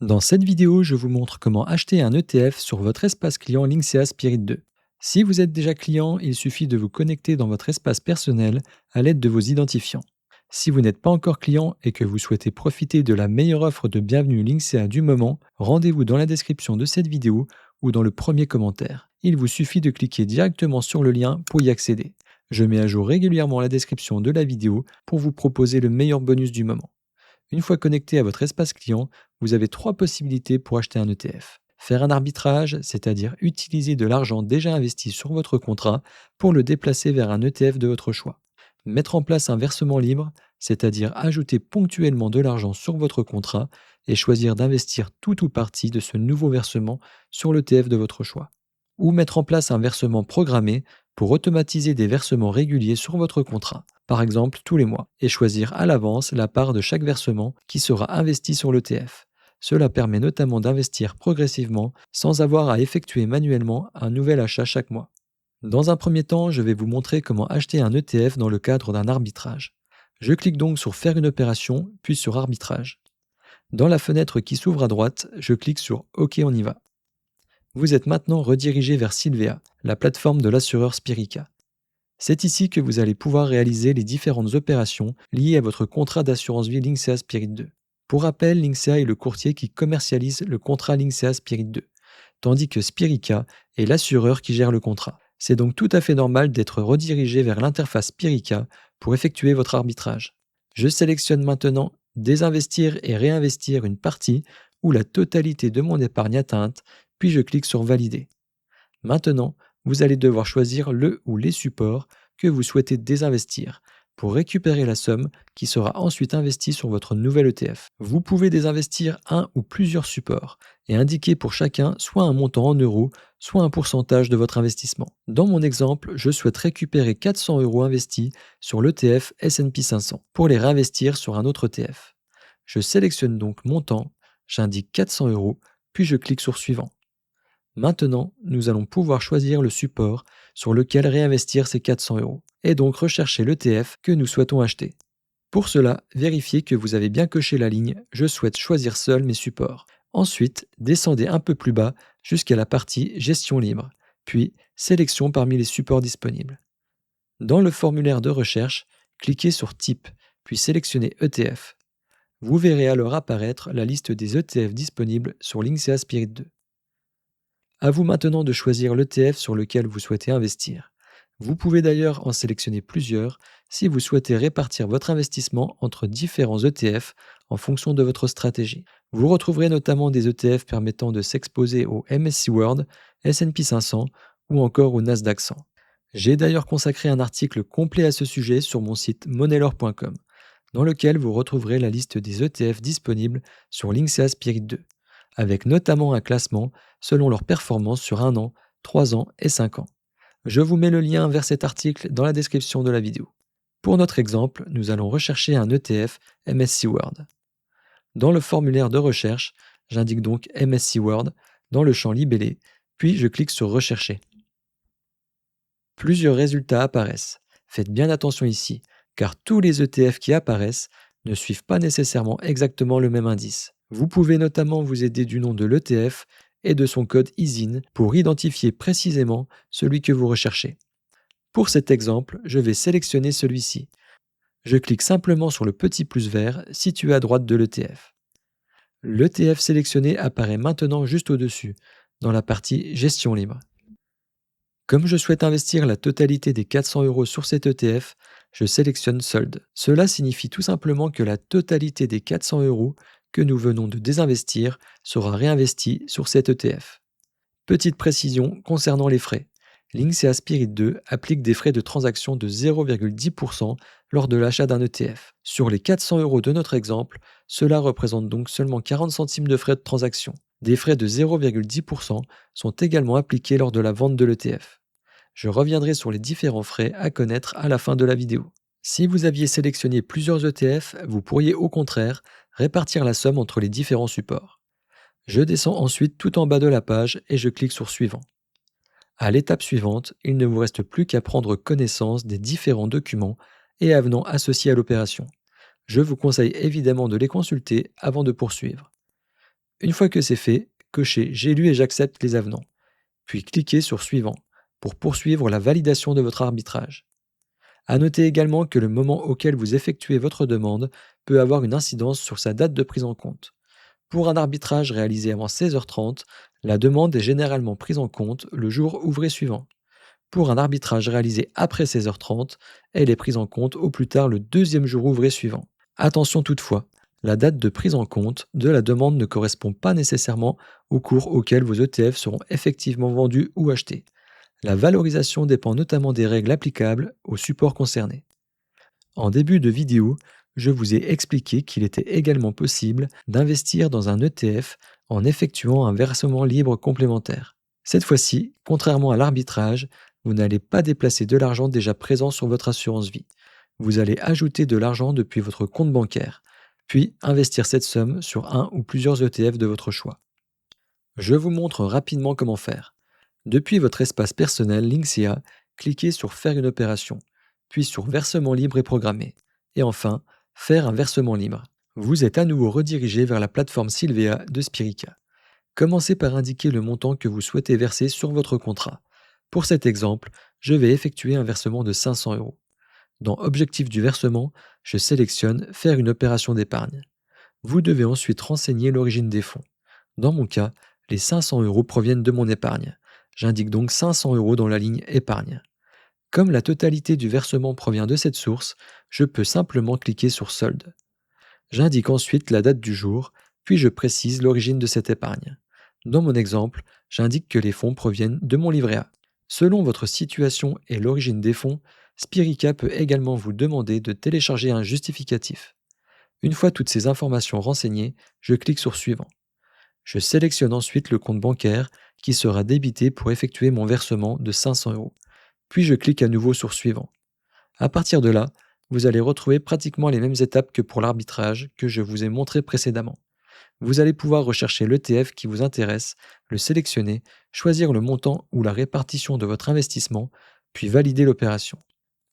Dans cette vidéo, je vous montre comment acheter un ETF sur votre espace client Linksea Spirit 2. Si vous êtes déjà client, il suffit de vous connecter dans votre espace personnel à l'aide de vos identifiants. Si vous n'êtes pas encore client et que vous souhaitez profiter de la meilleure offre de bienvenue Linksea du moment, rendez-vous dans la description de cette vidéo ou dans le premier commentaire. Il vous suffit de cliquer directement sur le lien pour y accéder. Je mets à jour régulièrement la description de la vidéo pour vous proposer le meilleur bonus du moment. Une fois connecté à votre espace client, vous avez trois possibilités pour acheter un ETF. Faire un arbitrage, c'est-à-dire utiliser de l'argent déjà investi sur votre contrat pour le déplacer vers un ETF de votre choix. Mettre en place un versement libre, c'est-à-dire ajouter ponctuellement de l'argent sur votre contrat et choisir d'investir tout ou partie de ce nouveau versement sur l'ETF de votre choix. Ou mettre en place un versement programmé pour automatiser des versements réguliers sur votre contrat, par exemple tous les mois, et choisir à l'avance la part de chaque versement qui sera investi sur l'ETF. Cela permet notamment d'investir progressivement sans avoir à effectuer manuellement un nouvel achat chaque mois. Dans un premier temps, je vais vous montrer comment acheter un ETF dans le cadre d'un arbitrage. Je clique donc sur Faire une opération, puis sur Arbitrage. Dans la fenêtre qui s'ouvre à droite, je clique sur OK, on y va. Vous êtes maintenant redirigé vers Sylvea, la plateforme de l'assureur Spirica. C'est ici que vous allez pouvoir réaliser les différentes opérations liées à votre contrat d'assurance vie Linksea Spirit 2. Pour rappel, Linksea est le courtier qui commercialise le contrat Linksea Spirit 2, tandis que Spirica est l'assureur qui gère le contrat. C'est donc tout à fait normal d'être redirigé vers l'interface Spirica pour effectuer votre arbitrage. Je sélectionne maintenant Désinvestir et réinvestir une partie ou la totalité de mon épargne atteinte, puis je clique sur Valider. Maintenant, vous allez devoir choisir le ou les supports que vous souhaitez désinvestir pour récupérer la somme qui sera ensuite investie sur votre nouvel ETF. Vous pouvez désinvestir un ou plusieurs supports et indiquer pour chacun soit un montant en euros, soit un pourcentage de votre investissement. Dans mon exemple, je souhaite récupérer 400 euros investis sur l'ETF S&P 500 pour les réinvestir sur un autre ETF. Je sélectionne donc montant, j'indique 400 euros, puis je clique sur Suivant. Maintenant, nous allons pouvoir choisir le support sur lequel réinvestir ces 400 euros et donc rechercher l'ETF que nous souhaitons acheter. Pour cela, vérifiez que vous avez bien coché la ligne Je souhaite choisir seul mes supports. Ensuite, descendez un peu plus bas jusqu'à la partie Gestion libre, puis Sélection parmi les supports disponibles. Dans le formulaire de recherche, cliquez sur Type, puis sélectionnez ETF. Vous verrez alors apparaître la liste des ETF disponibles sur Linksea Spirit 2. À vous maintenant de choisir l'ETF sur lequel vous souhaitez investir. Vous pouvez d'ailleurs en sélectionner plusieurs si vous souhaitez répartir votre investissement entre différents ETF en fonction de votre stratégie. Vous retrouverez notamment des ETF permettant de s'exposer au MSCI World, S&P 500 ou encore au Nasdaq 100. J'ai d'ailleurs consacré un article complet à ce sujet sur mon site moneylore.com, dans lequel vous retrouverez la liste des ETF disponibles sur Linksea Spirit 2, avec notamment un classement selon leur performance sur 1 an, 3 ans et 5 ans. Je vous mets le lien vers cet article dans la description de la vidéo. Pour notre exemple, nous allons rechercher un ETF MSCI World. Dans le formulaire de recherche, j'indique donc MSCI World dans le champ libellé, puis je clique sur Rechercher. Plusieurs résultats apparaissent. Faites bien attention ici, car tous les ETF qui apparaissent ne suivent pas nécessairement exactement le même indice. Vous pouvez notamment vous aider du nom de l'ETF et de son code ISIN pour identifier précisément celui que vous recherchez. Pour cet exemple, je vais sélectionner celui-ci. Je clique simplement sur le petit plus vert situé à droite de l'ETF. L'ETF sélectionné apparaît maintenant juste au-dessus, dans la partie Gestion libre. Comme je souhaite investir la totalité des 400 euros sur cet ETF, je sélectionne Solde. Cela signifie tout simplement que la totalité des 400 euros que nous venons de désinvestir sera réinvestie sur cet ETF. Petite précision concernant les frais. Linksea Spirit 2 applique des frais de transaction de 0,10% lors de l'achat d'un ETF. Sur les 400 euros de notre exemple, cela représente donc seulement 40 centimes de frais de transaction. Des frais de 0,10% sont également appliqués lors de la vente de l'ETF. Je reviendrai sur les différents frais à connaître à la fin de la vidéo. Si vous aviez sélectionné plusieurs ETF, vous pourriez au contraire répartir la somme entre les différents supports. Je descends ensuite tout en bas de la page et je clique sur Suivant. À l'étape suivante, il ne vous reste plus qu'à prendre connaissance des différents documents et avenants associés à l'opération. Je vous conseille évidemment de les consulter avant de poursuivre. Une fois que c'est fait, cochez J'ai lu et j'accepte les avenants, puis cliquez sur Suivant pour poursuivre la validation de votre arbitrage. À noter également que le moment auquel vous effectuez votre demande peut avoir une incidence sur sa date de prise en compte. Pour un arbitrage réalisé avant 16h30, la demande est généralement prise en compte le jour ouvré suivant. Pour un arbitrage réalisé après 16h30, elle est prise en compte au plus tard le deuxième jour ouvré suivant. Attention toutefois, la date de prise en compte de la demande ne correspond pas nécessairement au cours auquel vos ETF seront effectivement vendus ou achetés. La valorisation dépend notamment des règles applicables au support concerné. En début de vidéo, je vous ai expliqué qu'il était également possible d'investir dans un ETF en effectuant un versement libre complémentaire. Cette fois-ci, contrairement à l'arbitrage, vous n'allez pas déplacer de l'argent déjà présent sur votre assurance vie. Vous allez ajouter de l'argent depuis votre compte bancaire, puis investir cette somme sur un ou plusieurs ETF de votre choix. Je vous montre rapidement comment faire. Depuis votre espace personnel Linksea, cliquez sur Faire une opération, puis sur Versement libre et programmé, et enfin Faire un versement libre. Vous êtes à nouveau redirigé vers la plateforme Sylvea de Spirica. Commencez par indiquer le montant que vous souhaitez verser sur votre contrat. Pour cet exemple, je vais effectuer un versement de 500 euros. Dans Objectif du versement, je sélectionne Faire une opération d'épargne. Vous devez ensuite renseigner l'origine des fonds. Dans mon cas, les 500 euros proviennent de mon épargne. J'indique donc 500 euros dans la ligne épargne. Comme la totalité du versement provient de cette source, je peux simplement cliquer sur solde. J'indique ensuite la date du jour, puis je précise l'origine de cette épargne. Dans mon exemple, j'indique que les fonds proviennent de mon livret A. Selon votre situation et l'origine des fonds, Spirica peut également vous demander de télécharger un justificatif. Une fois toutes ces informations renseignées, je clique sur Suivant. Je sélectionne ensuite le compte bancaire qui sera débité pour effectuer mon versement de 500 euros. Puis je clique à nouveau sur Suivant. À partir de là, vous allez retrouver pratiquement les mêmes étapes que pour l'arbitrage que je vous ai montré précédemment. Vous allez pouvoir rechercher l'ETF qui vous intéresse, le sélectionner, choisir le montant ou la répartition de votre investissement, puis valider l'opération.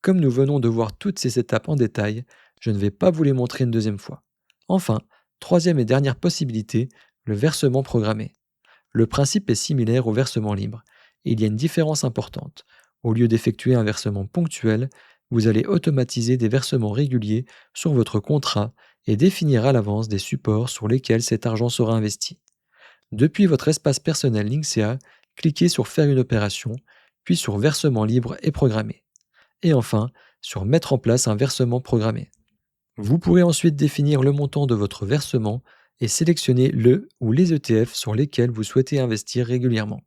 Comme nous venons de voir toutes ces étapes en détail, je ne vais pas vous les montrer une deuxième fois. Enfin, troisième et dernière possibilité, le versement programmé. Le principe est similaire au versement libre. Il y a une différence importante. Au lieu d'effectuer un versement ponctuel, vous allez automatiser des versements réguliers sur votre contrat et définir à l'avance des supports sur lesquels cet argent sera investi. Depuis votre espace personnel Linksea, cliquez sur Faire une opération, puis sur Versement libre et programmé. Et enfin, sur Mettre en place un versement programmé. Vous pourrez ensuite définir le montant de votre versement et sélectionner le ou les ETF sur lesquels vous souhaitez investir régulièrement.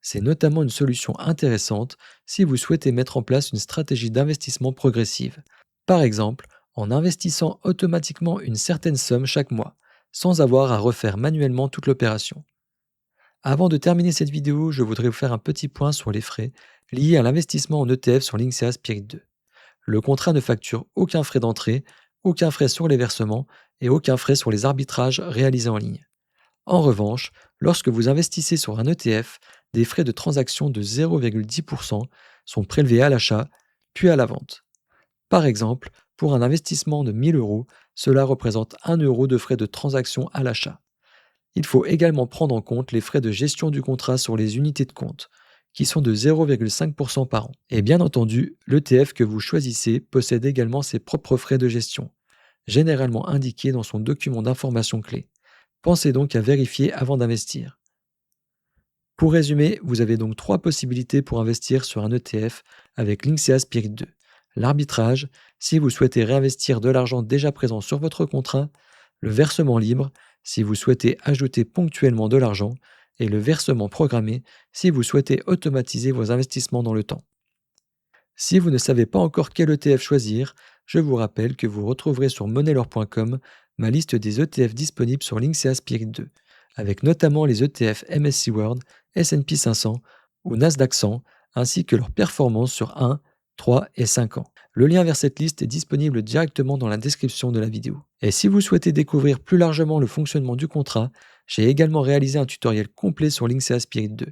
C'est notamment une solution intéressante si vous souhaitez mettre en place une stratégie d'investissement progressive. Par exemple, en investissant automatiquement une certaine somme chaque mois, sans avoir à refaire manuellement toute l'opération. Avant de terminer cette vidéo, je voudrais vous faire un petit point sur les frais liés à l'investissement en ETF sur Linksea Spirit 2. Le contrat ne facture aucun frais d'entrée, aucun frais sur les versements et aucun frais sur les arbitrages réalisés en ligne. En revanche, lorsque vous investissez sur un ETF, des frais de transaction de 0,10% sont prélevés à l'achat, puis à la vente. Par exemple, pour un investissement de 1000 euros, cela représente 1 euro de frais de transaction à l'achat. Il faut également prendre en compte les frais de gestion du contrat sur les unités de compte, qui sont de 0,5% par an. Et bien entendu, l'ETF que vous choisissez possède également ses propres frais de gestion, généralement indiqués dans son document d'information clé. Pensez donc à vérifier avant d'investir. Pour résumer, vous avez donc trois possibilités pour investir sur un ETF avec Linksea Spirit 2. L'arbitrage, si vous souhaitez réinvestir de l'argent déjà présent sur votre contrat, le versement libre, si vous souhaitez ajouter ponctuellement de l'argent, et le versement programmé, si vous souhaitez automatiser vos investissements dans le temps. Si vous ne savez pas encore quel ETF choisir, je vous rappelle que vous retrouverez sur moneylore.com ma liste des ETF disponibles sur Linksea Spirit 2, avec notamment les ETF MSCI World, S&P 500 ou Nasdaq 100, ainsi que leurs performances sur 1, 3 et 5 ans. Le lien vers cette liste est disponible directement dans la description de la vidéo. Et si vous souhaitez découvrir plus largement le fonctionnement du contrat, j'ai également réalisé un tutoriel complet sur Linksea Spirit 2,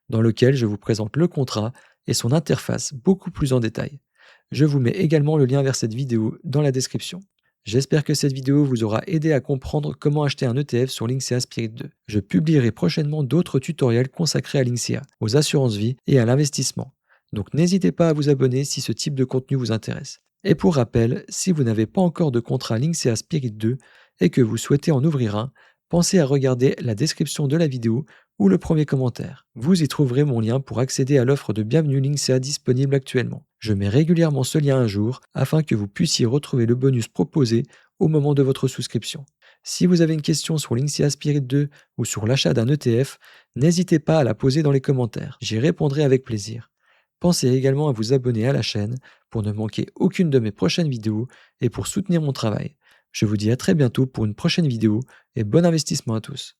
dans lequel je vous présente le contrat et son interface beaucoup plus en détail. Je vous mets également le lien vers cette vidéo dans la description. J'espère que cette vidéo vous aura aidé à comprendre comment acheter un ETF sur Linksea Spirit 2. Je publierai prochainement d'autres tutoriels consacrés à Linksea, aux assurances vie et à l'investissement. Donc n'hésitez pas à vous abonner si ce type de contenu vous intéresse. Et pour rappel, si vous n'avez pas encore de contrat Linksea Spirit 2 et que vous souhaitez en ouvrir un, pensez à regarder la description de la vidéo ou le premier commentaire. Vous y trouverez mon lien pour accéder à l'offre de bienvenue Linksea disponible actuellement. Je mets régulièrement ce lien à jour afin que vous puissiez retrouver le bonus proposé au moment de votre souscription. Si vous avez une question sur Linksea Spirit 2 ou sur l'achat d'un ETF, n'hésitez pas à la poser dans les commentaires. J'y répondrai avec plaisir. Pensez également à vous abonner à la chaîne pour ne manquer aucune de mes prochaines vidéos et pour soutenir mon travail. Je vous dis à très bientôt pour une prochaine vidéo et bon investissement à tous.